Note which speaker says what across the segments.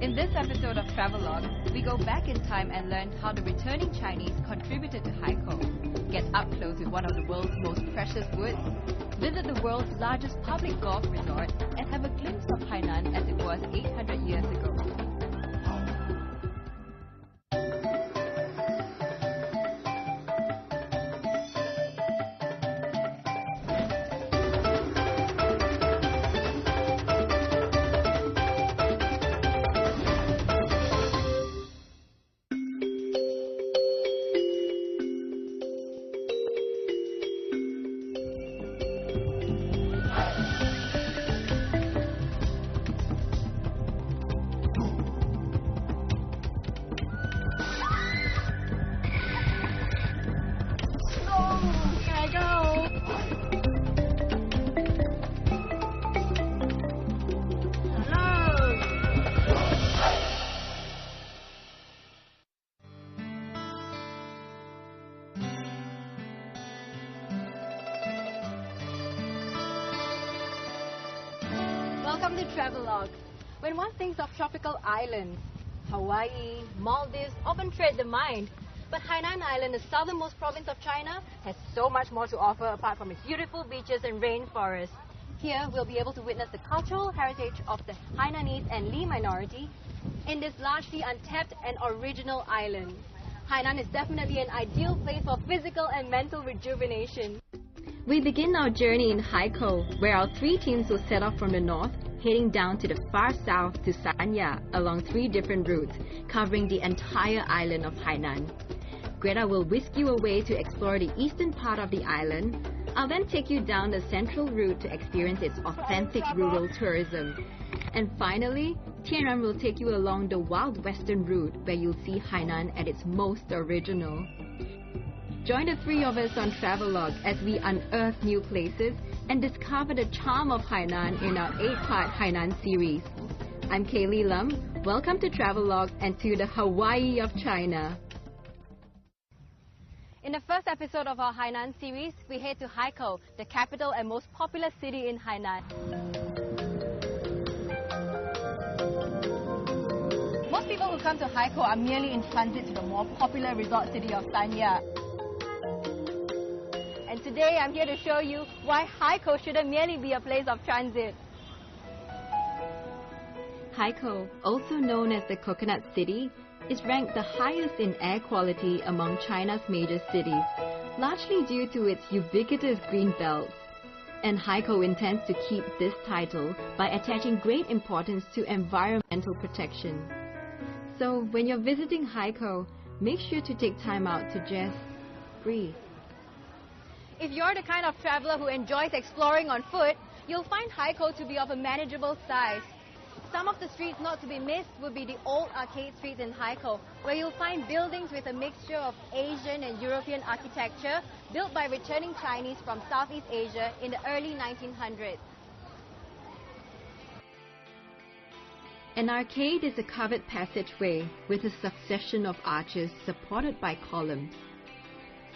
Speaker 1: In this episode of Travelogue, we go back in time and learn how the returning Chinese contributed to Haikou, get up close with one of the world's most precious woods, visit the world's largest public golf resort, and have a glimpse of Hainan as it was 800 years ago. Welcome to Travelogue. When one thinks of tropical islands, Hawaii, Maldives often tread the mind. But Hainan Island, the southernmost province of China, has so much more to offer apart from its beautiful beaches and rainforests. Here, we'll be able to witness the cultural heritage of the Hainanese and Li minority in this largely untapped and original island. Hainan is definitely an ideal place for physical and mental rejuvenation. We begin our journey in Haikou, where our 3 teams will set off from the north, heading down to the far south to Sanya along 3 different routes, covering the entire island of Hainan. Greta will whisk you away to explore the eastern part of the island. I'll then take you down the central route to experience its authentic rural tourism. And finally, Tianran will take you along the wild western route where you'll see Hainan at its most original. Join the 3 of us on Travelogue as we unearth new places and discover the charm of Hainan in our 8-part Hainan series. I'm Kaylee Lam. Welcome to Travelogue and to the Hawaii of China. In the first episode of our Hainan series, we head to Haikou, the capital and most popular city in Hainan. Most people who come to Haikou are merely in transit to the more popular resort city of Sanya. And today I'm here to show you why Haikou shouldn't merely be a place of transit. Haikou, also known as the Coconut City, is ranked the highest in air quality among China's major cities, largely due to its ubiquitous green belts. And Haikou intends to keep this title by attaching great importance to environmental protection. So when you're visiting Haikou, make sure to take time out to just breathe. If you're the kind of traveler who enjoys exploring on foot, you'll find Haikou to be of a manageable size. Some of the streets not to be missed would be the old arcade streets in Haikou, where you'll find buildings with a mixture of Asian and European architecture built by returning Chinese from Southeast Asia in the early 1900s. An arcade is a covered passageway with a succession of arches supported by columns.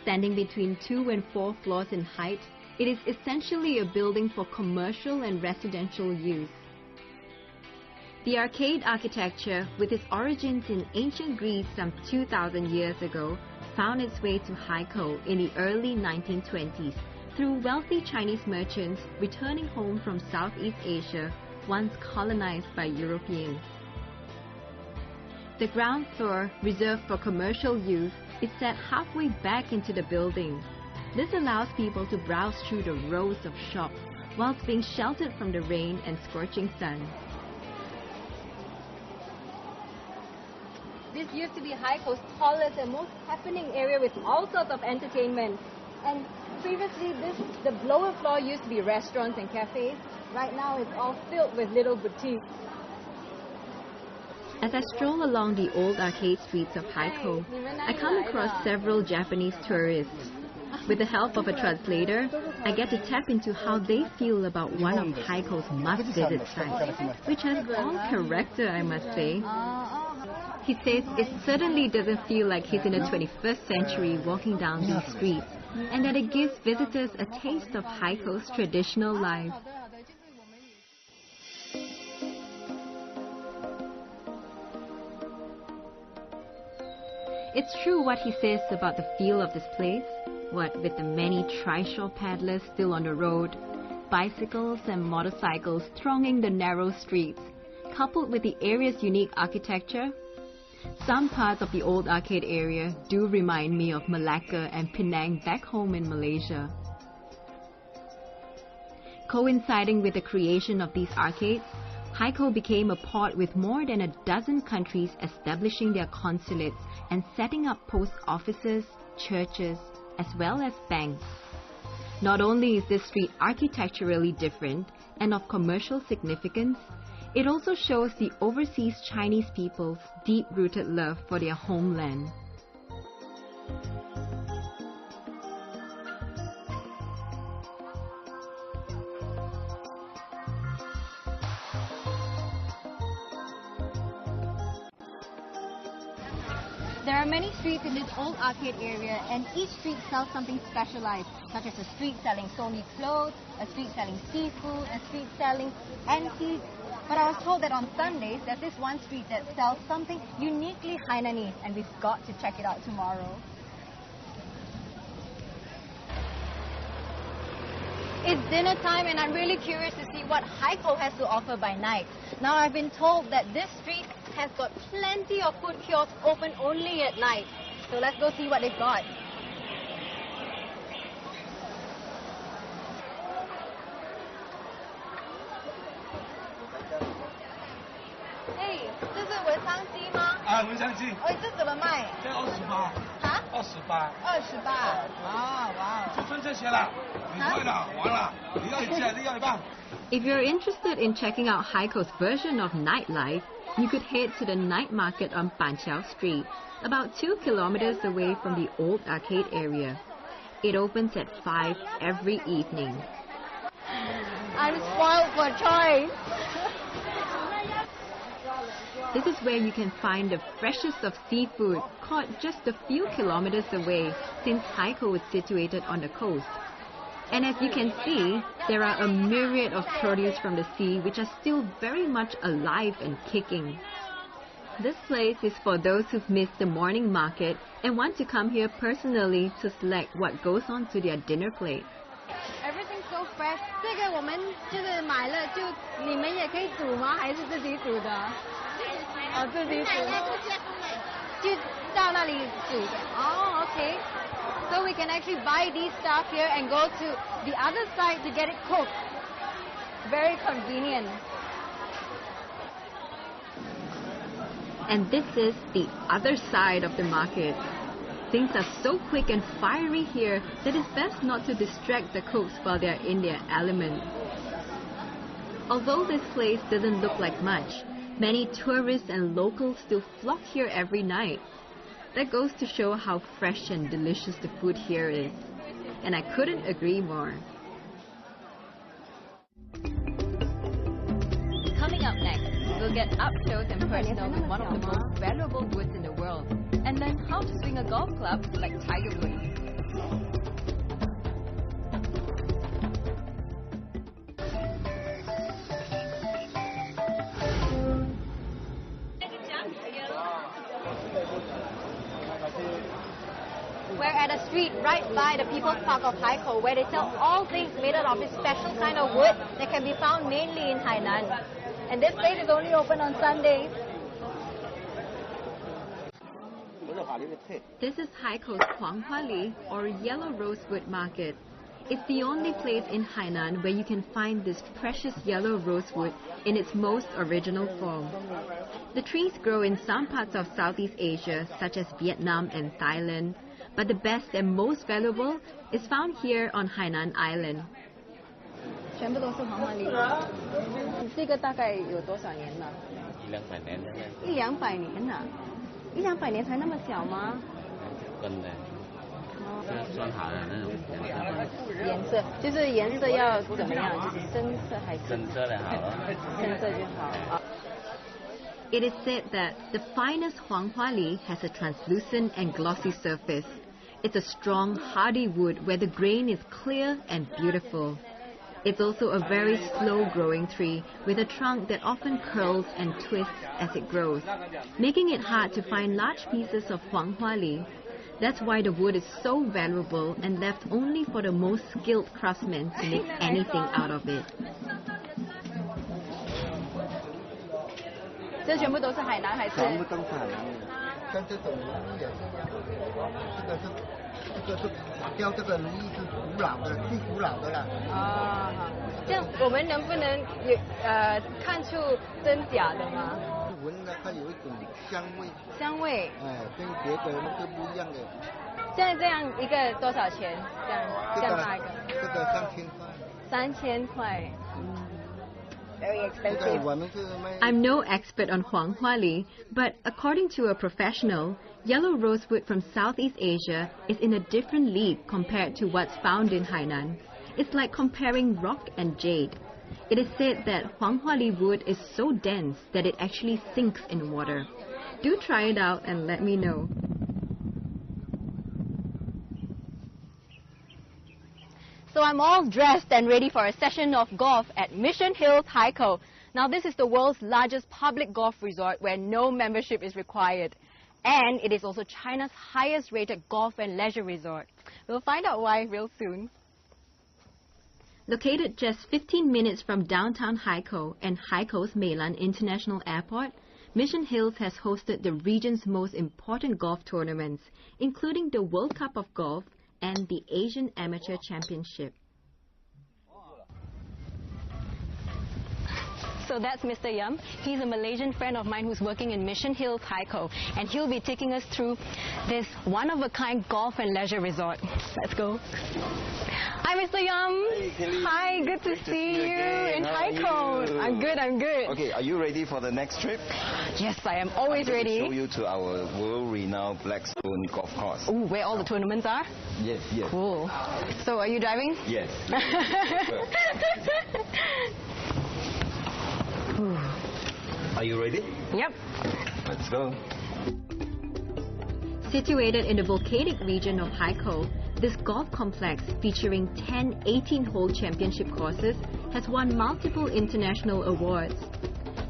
Speaker 1: Standing between 2 and 4 floors in height, it is essentially a building for commercial and residential use. The arcade architecture, with its origins in ancient Greece some 2,000 years ago, found its way to Haikou in the early 1920s through wealthy Chinese merchants returning home from Southeast Asia, once colonized by Europeans. The ground floor, reserved for commercial use, is set halfway back into the building. This allows people to browse through the rows of shops whilst being sheltered from the rain and scorching sun. This used to be Haikou's tallest and most happening area with all sorts of entertainment. And previously, the lower floor used to be restaurants and cafes. Right now, it's all filled with little boutiques. As I stroll along the old arcade streets of Haikou, I come across several Japanese tourists. With the help of a translator, I get to tap into how they feel about one of Haikou's must-visit sites, which has all character, I must say. He says it certainly doesn't feel like he's in the 21st century walking down these streets, and that it gives visitors a taste of Haikou's traditional life. It's true what he says about the feel of this place. What with the many trishaw paddlers still on the road, bicycles and motorcycles thronging the narrow streets, coupled with the area's unique architecture. Some parts of the old arcade area do remind me of Malacca and Penang back home in Malaysia. Coinciding with the creation of these arcades, Haikou became a port with more than a dozen countries establishing their consulates and setting up post offices, churches, as well as banks. Not only is this street architecturally different and of commercial significance, it also shows the overseas Chinese people's deep-rooted love for their homeland. There are many streets in this old arcade area, and each street sells something specialized, such as a street selling solely clothes, a street selling seafood, a street selling antiques. But I was told that on Sundays, there's this one street that sells something uniquely Hainanese, and we've got to check it out tomorrow. It's dinner time, and I'm really curious to see what Haikou has to offer by night. Now, I've been told that this street has got plenty of food kiosks open only at night. So let's go see what they've got. Hey, 这是文昌鸡吗？啊，文昌鸡。哦，这怎么卖？这28。啊？28。28。啊，哇。就分这些了。你会了，完了。你要一件，你要一半。If you're interested in checking out Haikou's version of nightlife, you could head to the night market on Panqiao Street, about 2 kilometers away from the old arcade area. It opens at 5 every evening. I'm spoiled for choice. This is where you can find the freshest of seafood, caught just a few kilometers away, since Haikou is situated on the coast. And as you can see, there are a myriad of produce from the sea which are still very much alive and kicking. This place is for those who've missed the morning market and want to come here personally to select what goes on to their dinner plate. Everything's so fresh. 这个我们就是买了，就你们也可以煮吗？还是自己煮的？哦，自己煮。就到那里煮的。哦 ，OK. So we can actually buy these stuff here and go to the other side to get it cooked. Very convenient. And this is the other side of the market. Things are so quick and fiery here that it's best not to distract the cooks while they're in their element. Although this place doesn't look like much, many tourists and locals still flock here every night. That goes to show how fresh and delicious the food here is. And I couldn't agree more. Coming up next, we'll get up close and personal with one of the most valuable woods in the world and learn how to swing a golf club like Tiger Woods. We're at a street right by the People's Park of Haikou, where they sell all things made out of this special kind of wood that can be found mainly in Hainan. And this place is only open on Sundays. This is Haikou's Huanghuali, or yellow rosewood market. It's the only place in Hainan where you can find this precious yellow rosewood in its most original form. The trees grow in some parts of Southeast Asia, such as Vietnam and Thailand, but the best and most valuable is found here on Hainan Island. 全部都是黄花梨。这个大概有多少年了？100-200年。100-200年呐？100-200年才那么小吗？真的。算好的那种颜色，就是颜色要怎么样？就是深色还是？深色的好了。深色就好。It is said that the finest Huanghuali has a translucent and glossy surface. It's a strong, hardy wood where the grain is clear and beautiful. It's also a very slow-growing tree with a trunk that often curls and twists as it grows, making it hard to find large pieces of huanghuali. That's why the wood is so valuable and left only for the most skilled craftsmen to make anything out of it.
Speaker 2: 这全部都是海南还是？
Speaker 3: 全部都是海南的，像这种也是一样，这个是雕这个如意是古老的，最古老的了。
Speaker 1: 啊，这样我们能不能看出真假的吗？
Speaker 3: 闻了它有一种香味。
Speaker 1: 香味。
Speaker 3: 哎，跟别的都不一样的。
Speaker 1: 这样一个多少钱？这样大一个？
Speaker 3: 这个3000块。
Speaker 1: 3000块。Very expensive.
Speaker 4: I'm no expert on huanghuali, but according to a professional, yellow rosewood from Southeast Asia is in a different league compared to what's found in Hainan. It's like comparing rock and jade. It is said that huanghuali wood is so dense that it actually sinks in water. Do try it out and let me know.
Speaker 1: So I'm all dressed and ready for a session of golf at Mission Hills, Haikou. Now this is the world's largest public golf resort where no membership is required. And it is also China's highest rated golf and leisure resort. We'll find out why real soon.
Speaker 4: Located just 15 minutes from downtown Haikou and Haikou's Meilan International Airport, Mission Hills has hosted the region's most important golf tournaments, including the World Cup of Golf and the Asian Amateur Championship.
Speaker 1: So that's Mr. Yam. He's a Malaysian friend of mine who's working in Mission Hills, Haikou, and he'll be taking us through this one-of-a-kind golf and leisure resort. Let's go. Hi, Mr. Yam.
Speaker 5: Hey, Kelly.
Speaker 1: Hi, good to see you in Haikou. I'm good.
Speaker 5: Okay, are you ready for the next trip?
Speaker 1: Yes, I am always
Speaker 5: I'm going
Speaker 1: ready.
Speaker 5: to show you to our world-renowned Blackstone golf course.
Speaker 1: Ooh, where all the tournaments are?
Speaker 5: Yes.
Speaker 1: Cool. So, are you driving?
Speaker 5: Yes. Are you ready?
Speaker 1: Yep.
Speaker 5: Let's go.
Speaker 4: Situated in the volcanic region of Haikou, this golf complex featuring 10 18-hole championship courses has won multiple international awards.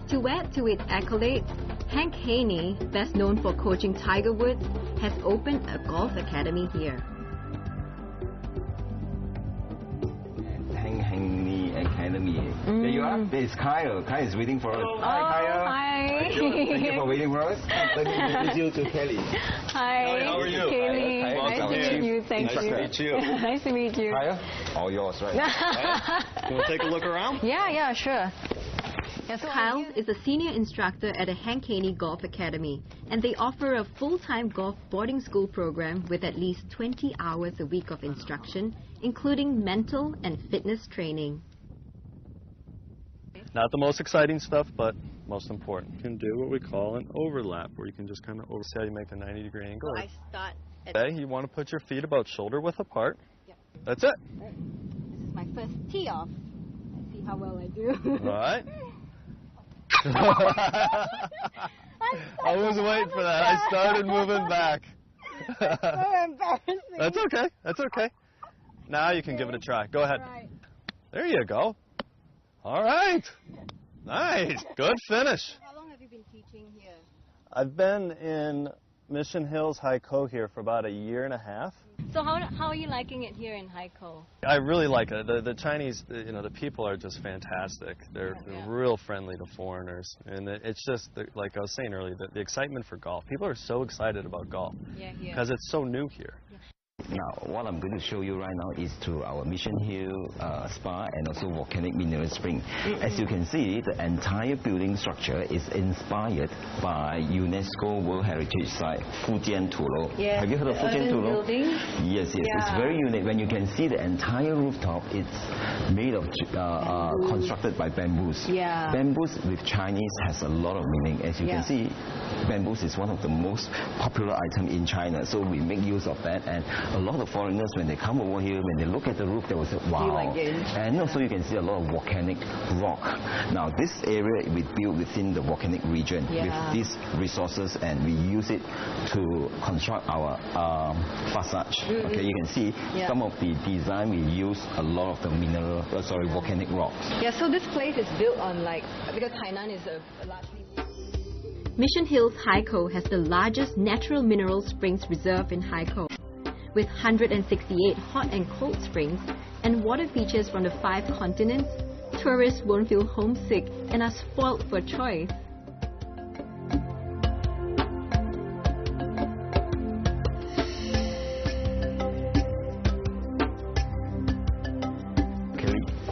Speaker 4: To add to its accolades, Hank Haney, best known for coaching Tiger Woods, has opened a golf academy here.
Speaker 5: Haney Academy. There you are. There is Kyle. Kyle is waiting for us. Hi, Kyle.
Speaker 1: Hi.
Speaker 5: Thank you for waiting for us. Let me introduce you to Kelly.
Speaker 1: Hi.
Speaker 5: How are you?
Speaker 1: Kaylee.
Speaker 5: Hi.
Speaker 1: Nice to meet you. Thank you.
Speaker 5: Nice to meet you.
Speaker 1: Nice to meet you.
Speaker 5: Kyle, all yours, right?
Speaker 6: You want to take a look around?
Speaker 1: Yeah, sure.
Speaker 4: Kyle is a senior instructor at the Hank Haney Golf Academy, and they offer a full-time golf boarding school program with at least 20 hours a week of instruction, including mental and fitness training.
Speaker 6: Not the most exciting stuff, but most important. You can do what we call an overlap, where you can just kind of see how you make a 90-degree angle.
Speaker 1: So I start at...
Speaker 6: Okay, you want to put your feet about shoulder width apart.
Speaker 1: Yep.
Speaker 6: That's it.
Speaker 1: This is my first tee off. Let's see how well I do.
Speaker 6: All right. I was waiting for that. I started moving back.
Speaker 1: So embarrassing.
Speaker 6: That's okay. Now you can give it a try. Go ahead.
Speaker 1: Right.
Speaker 6: There you go. All right. Nice. Good finish.
Speaker 1: How long have you been teaching here?
Speaker 6: I've been in Mission Hills, Haikou here for about 1.5 years.
Speaker 1: So how are you liking it here in Haikou?
Speaker 6: I really like it. The Chinese, the people are just fantastic. They're real friendly to foreigners. And it's just, like I was saying earlier, the excitement for golf. People are so excited about golf because it's so new here.
Speaker 5: Now, what I'm going to show you right now is to our Mission Hill Spa and also volcanic mineral spring. As you can see, the entire building structure is inspired by UNESCO World Heritage Site, Fujian Tulo.
Speaker 1: Yeah.
Speaker 5: Have you heard of Fujian Tulo?
Speaker 1: Building?
Speaker 5: Yes.
Speaker 1: Yeah.
Speaker 5: It's very unique. When you can see the entire rooftop, it's made of, constructed by bamboos.
Speaker 1: Yeah.
Speaker 5: Bamboos with Chinese has a lot of meaning. As you can see, bamboos is one of the most popular items in China, so we make use of that. And a lot of foreigners, when they come over here, when they look at the roof, they will say, wow. And also you can see a lot of volcanic rock. Now this area we built within the volcanic region with these resources, and we use it to construct our facade. Okay, you can see some of the design, we use a lot of the volcanic rocks.
Speaker 1: Yeah, so this place is built on because Hainan is a largely...
Speaker 4: Mission Hills Haikou has the largest natural mineral springs reserve in Haikou. With 168 hot and cold springs and water features from the 5 continents, tourists won't feel homesick and are spoiled for choice.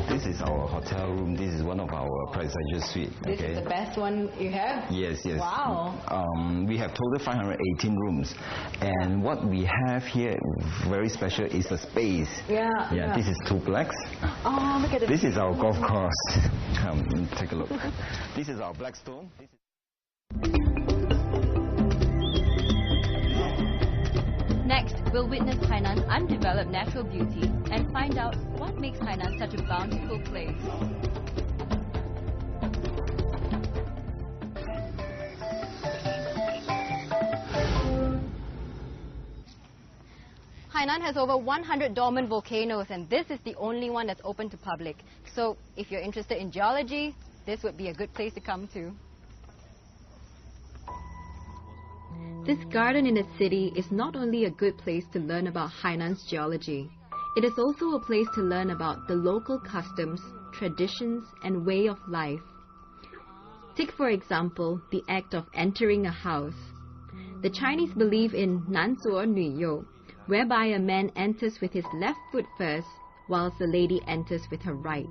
Speaker 5: This is our hotel room. This is one of our presidential suite.
Speaker 1: This is the best one you have?
Speaker 5: Yes.
Speaker 1: Wow.
Speaker 5: We have total 518 rooms. And what we have here, very special, is the space. Yeah. This is 2 blacks.
Speaker 1: Oh, look at
Speaker 5: this. This is our golf course. Come, take a look. This is our Blackstone.
Speaker 1: Next, we'll witness Hainan's undeveloped natural beauty and find out what makes Hainan such a bountiful place. Hainan has over 100 dormant volcanoes, and this is the only one that's open to public. So if you're interested in geology, this would be a good place to come to.
Speaker 4: This garden in the city is not only a good place to learn about Hainan's geology, it is also a place to learn about the local customs, traditions, and way of life. Take, for example, the act of entering a house. The Chinese believe in 男左女右, whereby a man enters with his left foot first, whilst the lady enters with her right.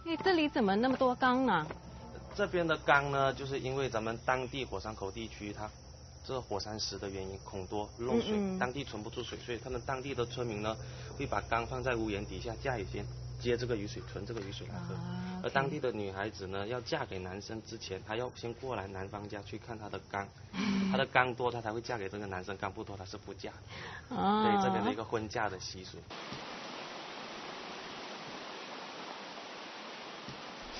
Speaker 1: Hey, 这里怎么那么多缸呢？
Speaker 2: 这边的缸呢，就是因为咱们当地火山口地区，它这火山石的原因，孔多漏水，当地存不住水，所以他们当地的村民呢，会把缸放在屋檐底下，家里先接这个雨水，存这个雨水来喝。而当地的女孩子呢，要嫁给男生之前，她要先过来男方家去看她的缸，她的缸多，她才会嫁给这个男生；缸不多，她是不嫁的。所以这边的一个婚嫁的习俗。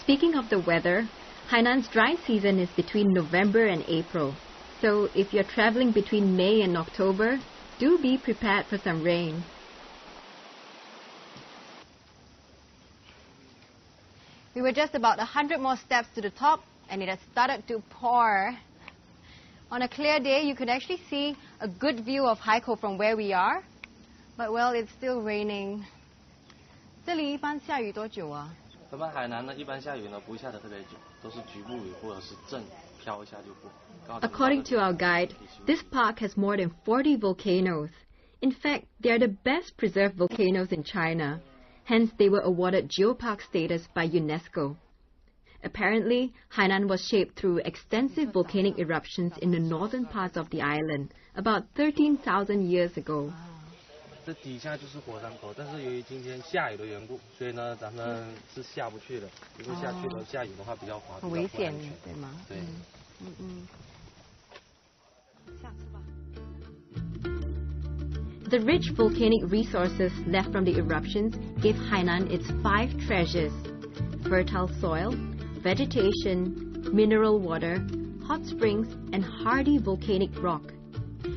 Speaker 4: Speaking of the weather, Hainan's dry season is between November and April. So if you're traveling between May and October, do be prepared for some rain.
Speaker 1: We were just about 100 more steps to the top, and it has started to pour. On a clear day, you could actually see a good view of Haikou from where we are. But well, it's still raining. 这里一般下雨多久啊？
Speaker 2: 咱们海南呢，一般下雨呢不会下得特别久，都是局部雨或者是阵飘一下就过。
Speaker 4: According to our guide, this park has more than 40 volcanoes. In fact, they are the best preserved volcanoes in China. Hence, they were awarded geopark status by UNESCO. Apparently, Hainan was shaped through extensive volcanic eruptions in the northern parts of the island about 13,000 years ago.
Speaker 2: 这底下就是火山口，但是由于今天下雨的缘故，所以呢，咱们是下不去的。如果下去了，下雨的话比较滑，
Speaker 1: 很危险，对吗？
Speaker 2: 对。
Speaker 1: 下次吧。
Speaker 4: The rich volcanic resources left from the eruptions gave Hainan its 5 treasures: fertile soil, vegetation, mineral water, hot springs, and hardy volcanic rock.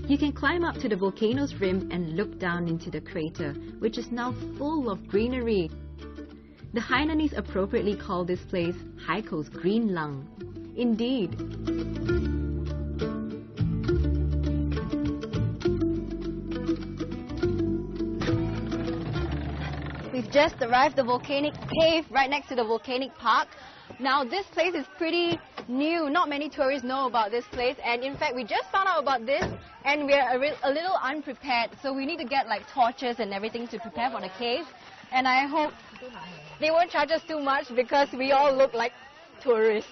Speaker 4: You can climb up to the volcano's rim and look down into the crater, which is now full of greenery. The Hainanese appropriately call this place Haikou's green lung. Indeed.
Speaker 1: We've just arrived at the volcanic cave right next to the volcanic park. Now this place is pretty new. Not many tourists know about this place, and in fact we just found out about this and we're a little unprepared, so we need to get like torches and everything to prepare for the cave. And I hope they won't charge us too much because we all look like tourists.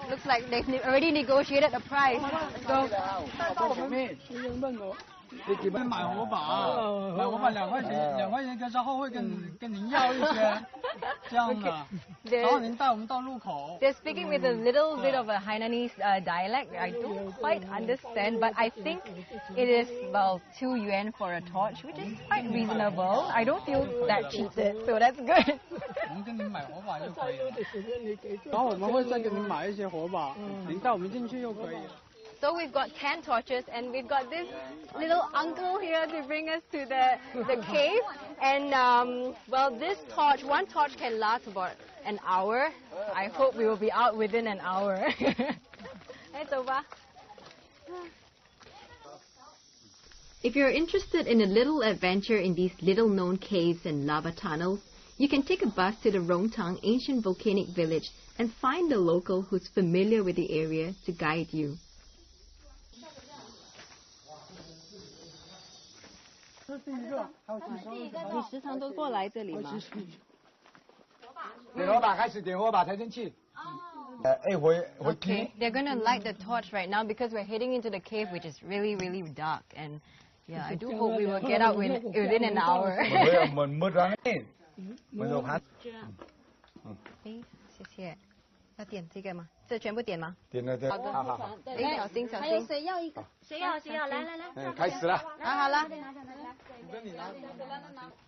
Speaker 1: Looks like they've already negotiated a price. Let's go.
Speaker 3: 你基本买火把，买火把2块钱，2块钱跟稍后会跟您要一些，这样的，然后您带我们到路口。
Speaker 1: They're speaking with a little bit of a Hainanese dialect. I don't quite understand, but I think it is about 2 yuan for a torch, which is quite reasonable. I don't feel that cheated, so that's good.
Speaker 3: 我们跟您买火把就可以了，然后我们会再给您买一些火把，您带我们进去就可以了。
Speaker 1: So we've got 10 torches, and we've got this little uncle here to bring us to the cave. And well, one torch can last about an hour. I hope we will be out within an hour. Hey, Toba.
Speaker 4: If you're interested in a little adventure in these little-known caves and lava tunnels, you can take a bus to the Rongtang ancient volcanic village and find a local who's familiar with the area to guide you.
Speaker 3: 这是第一个，还有几个？
Speaker 4: 你时常都过来这里吗？
Speaker 3: 点火把，开始点火把，抬升器。
Speaker 1: Okay, they're going to light the torch right now because we're heading into the cave, which is really, really dark. And yeah, I do hope we will get out within an hour. 谢谢。要点这个吗？这全部点吗？
Speaker 3: 点了，
Speaker 1: 好的，好。哎，小心，小心。还有谁要一个？谁要？来。
Speaker 3: 开始了。
Speaker 1: 好了。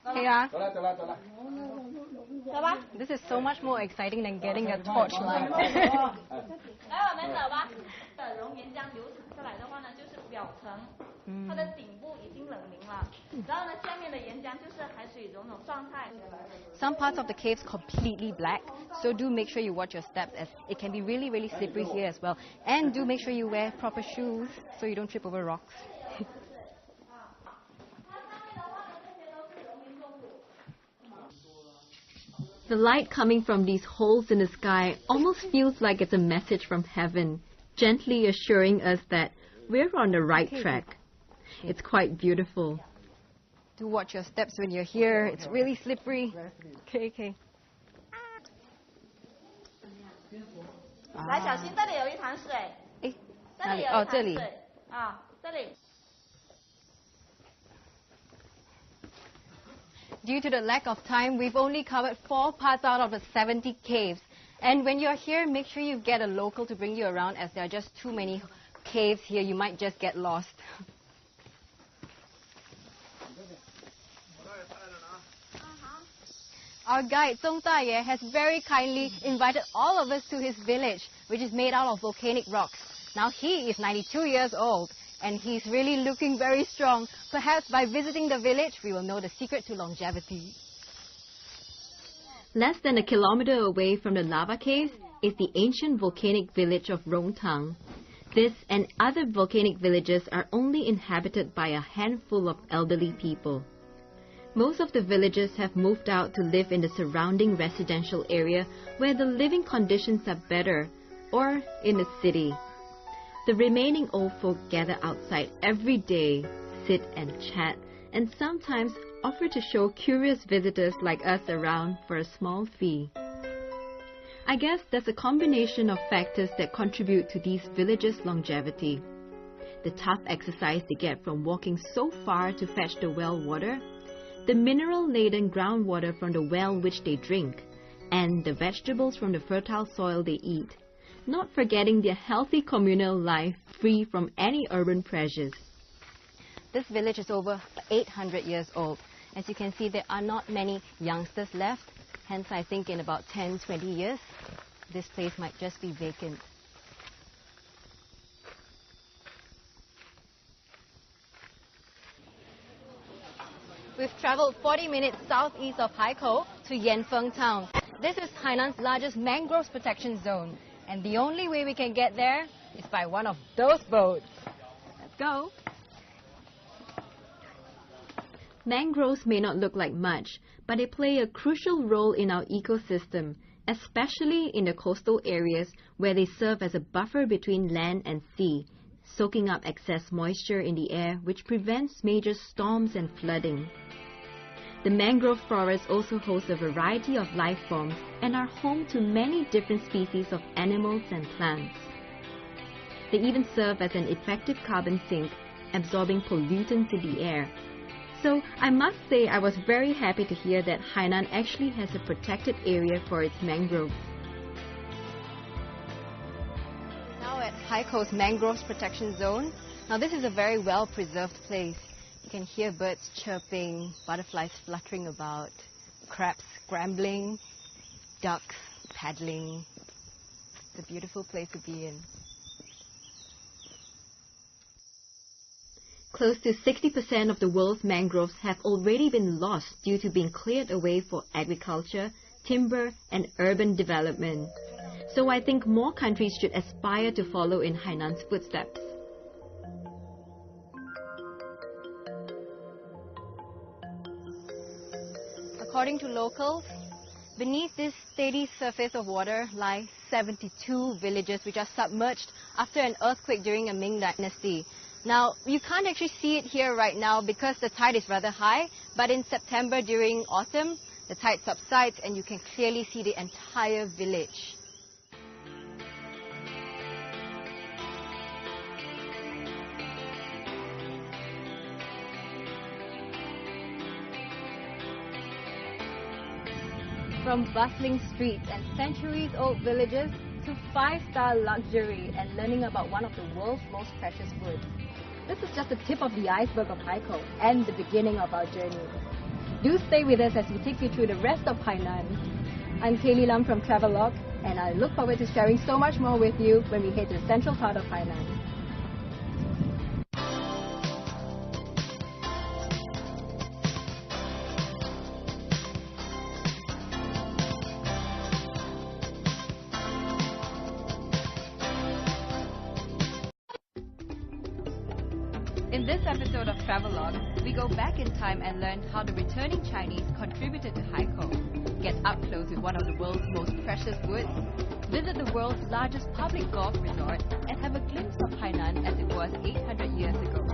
Speaker 1: 可以啊。
Speaker 3: 走了。
Speaker 1: 走吧。This is so much more exciting than getting a torch light.
Speaker 7: 来，我们走吧。熔岩浆流淌下来的话呢，就是表层，它的顶部已经冷凝了，然后呢，下面的岩浆就是还属于熔融状态。
Speaker 1: Some parts of the caves completely black, so do make sure you watch your steps as it can be really, really slippery here as well. And do make sure you wear proper shoes so you don't trip over rocks.
Speaker 4: The light coming from these holes in the sky almost feels like it's a message from heaven, gently assuring us that we're on the right track. It's quite beautiful.
Speaker 1: Do watch your steps when you're here. It's really slippery. Okay.
Speaker 7: 来，小心，这里有一潭水。
Speaker 1: 哎，
Speaker 7: 这里有一潭水。啊，这里。
Speaker 1: Due to the lack of time, we've only covered 4 parts out of the 70 caves. And when you're here, make sure you get a local to bring you around, as there are just too many caves here. You might just get lost. Our guide, Song Daye, has very kindly invited all of us to his village, which is made out of volcanic rocks. Now, he is 92 years old, and he's really looking very strong. Perhaps by visiting the village, we will know the secret to longevity.
Speaker 4: Less than a kilometer away from the lava caves is the ancient volcanic village of Rongtang. This and other volcanic villages are only inhabited by a handful of elderly people. Most of the villagers have moved out to live in the surrounding residential area where the living conditions are better, or in the city. The remaining old folk gather outside every day, sit and chat, and sometimes offer to show curious visitors like us around for a small fee. I guess there's a combination of factors that contribute to these villages' longevity. The tough exercise they get from walking so far to fetch the well water, the mineral-laden groundwater from the well which they drink, and the vegetables from the fertile soil they eat, not forgetting their healthy communal life free from any urban pressures.
Speaker 1: This village is over 800 years old. As you can see, there are not many youngsters left. Hence, I think in about 10-20 years, this place might just be vacant. We've traveled 40 minutes southeast of Haikou to Yanfeng town. This is Hainan's largest mangroves protection zone. And the only way we can get there is by one of those boats. Let's go.
Speaker 4: Mangroves may not look like much, but they play a crucial role in our ecosystem, especially in the coastal areas where they serve as a buffer between land and sea, soaking up excess moisture in the air which prevents major storms and flooding. The mangrove forest also hosts a variety of life forms and are home to many different species of animals and plants. They even serve as an effective carbon sink, absorbing pollutants in the air. So I must say I was very happy to hear that Hainan actually has a protected area for its mangroves.
Speaker 1: Now at Haikou Mangroves Protection Zone. Now this is a very well preserved place. You can hear birds chirping, butterflies fluttering about, crabs scrambling, ducks paddling. It's a beautiful place to be in.
Speaker 4: Close to 60% of the world's mangroves have already been lost due to being cleared away for agriculture, timber, and urban development. So I think more countries should aspire to follow in Hainan's footsteps.
Speaker 1: According to locals, beneath this steady surface of water lie 72 villages which are submerged after an earthquake during a Ming dynasty. Now, you can't actually see it here right now because the tide is rather high, but in September during autumn, the tide subsides and you can clearly see the entire village. From bustling streets and centuries-old villages to five-star luxury and learning about one of the world's most precious woods. This is just the tip of the iceberg of Haikou and the beginning of our journey. Do stay with us as we take you through the rest of Hainan. I'm Kaylee Lam from Travelogue, and I look forward to sharing so much more with you when we head to the central part of Hainan. In this episode of Travelogue, we go back in time and learn how the returning Chinese contributed to Haikou, get up close with one of the world's most precious woods, visit the world's largest public golf resort, and have a glimpse of Hainan as it was 800 years ago.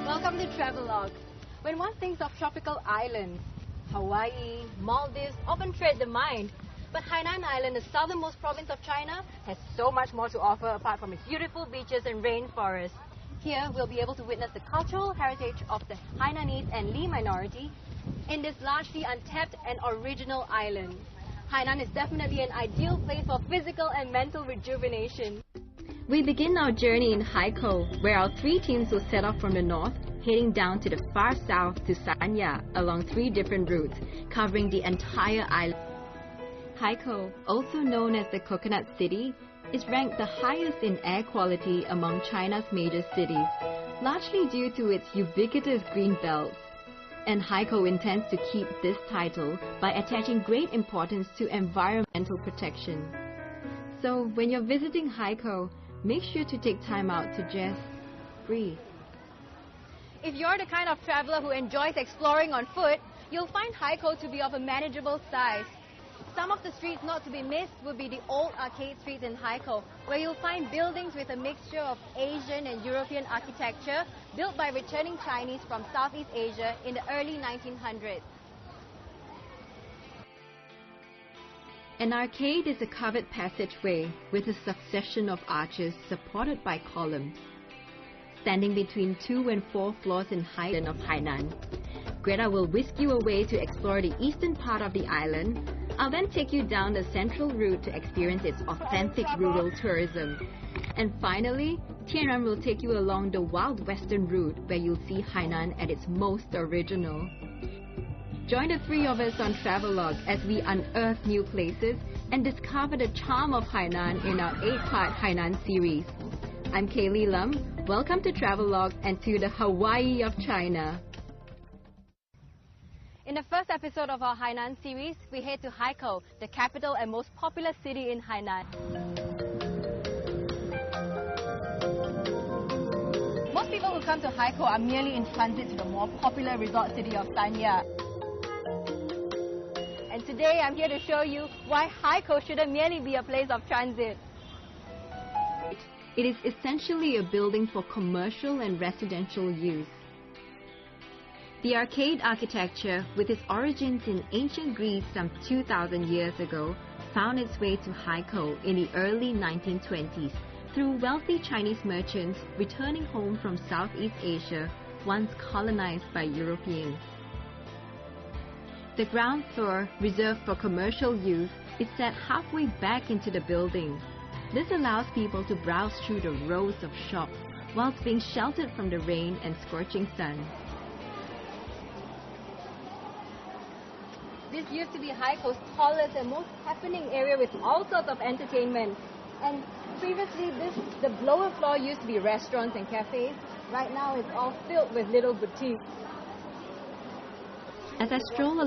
Speaker 1: Welcome to Travelogue. When one thinks of tropical islands, Hawaii, Maldives often tread the mind. But Hainan Island, the southernmost province of China, has so much more to offer apart from its beautiful beaches and rainforests. Here, we'll be able to witness the cultural heritage of the Hainanese and Li minority in this largely untapped and original island. Hainan is definitely an ideal place for physical and mental rejuvenation.
Speaker 4: We begin our journey in Haikou, where our three teams will set off from the north, heading down to the far south to Sanya along 3 different routes, covering the entire island. Haikou, also known as the Coconut City, is ranked the highest in air quality among China's major cities, largely due to its ubiquitous green belts. And Haikou intends to keep this title by attaching great importance to environmental protection. So when you're visiting Haikou, make sure to take time out to just breathe.
Speaker 1: If you're the kind of traveler who enjoys exploring on foot, you'll find Haikou to be of a manageable size. Some of the streets not to be missed would be the old arcade streets in Haikou, where you'll find buildings with a mixture of Asian and European architecture built by returning Chinese from Southeast Asia in the early 1900s.
Speaker 4: An arcade is a covered passageway with a succession of arches supported by columns. Standing between 2 and 4 floors in height of Hainan, Greta will whisk you away to explore the eastern part of the island, I'll then take you down the central route to experience its authentic rural tourism. And finally, Tianran will take you along the wild western route where you'll see Hainan at its most original. Join the three of us on Travelogue as we unearth new places and discover the charm of Hainan in our 8-part Hainan series. I'm Kaylee Lam. Welcome to Travelogue and to the Hawaii of China.
Speaker 1: In the first episode of our Hainan series, we head to Haikou, the capital and most popular city in Hainan. Most people who come to Haikou are merely in transit to the more popular resort city of Sanya. And today I'm here to show you why Haikou shouldn't merely be a place of transit.
Speaker 4: It is essentially a building for commercial and residential use. The arcade architecture, with its origins in ancient Greece some 2,000 years ago, found its way to Haikou in the early 1920s through wealthy Chinese merchants returning home from Southeast Asia, once colonized by Europeans. The ground floor, reserved for commercial use, is set halfway back into the building. This allows people to browse through the rows of shops whilst being sheltered from the rain and scorching sun.
Speaker 1: This used to be Haikou's tallest and most happening area with all sorts of entertainment. And previously, the lower floor used to be restaurants and cafes. Right now, it's all filled with little boutiques.
Speaker 4: As I stroll along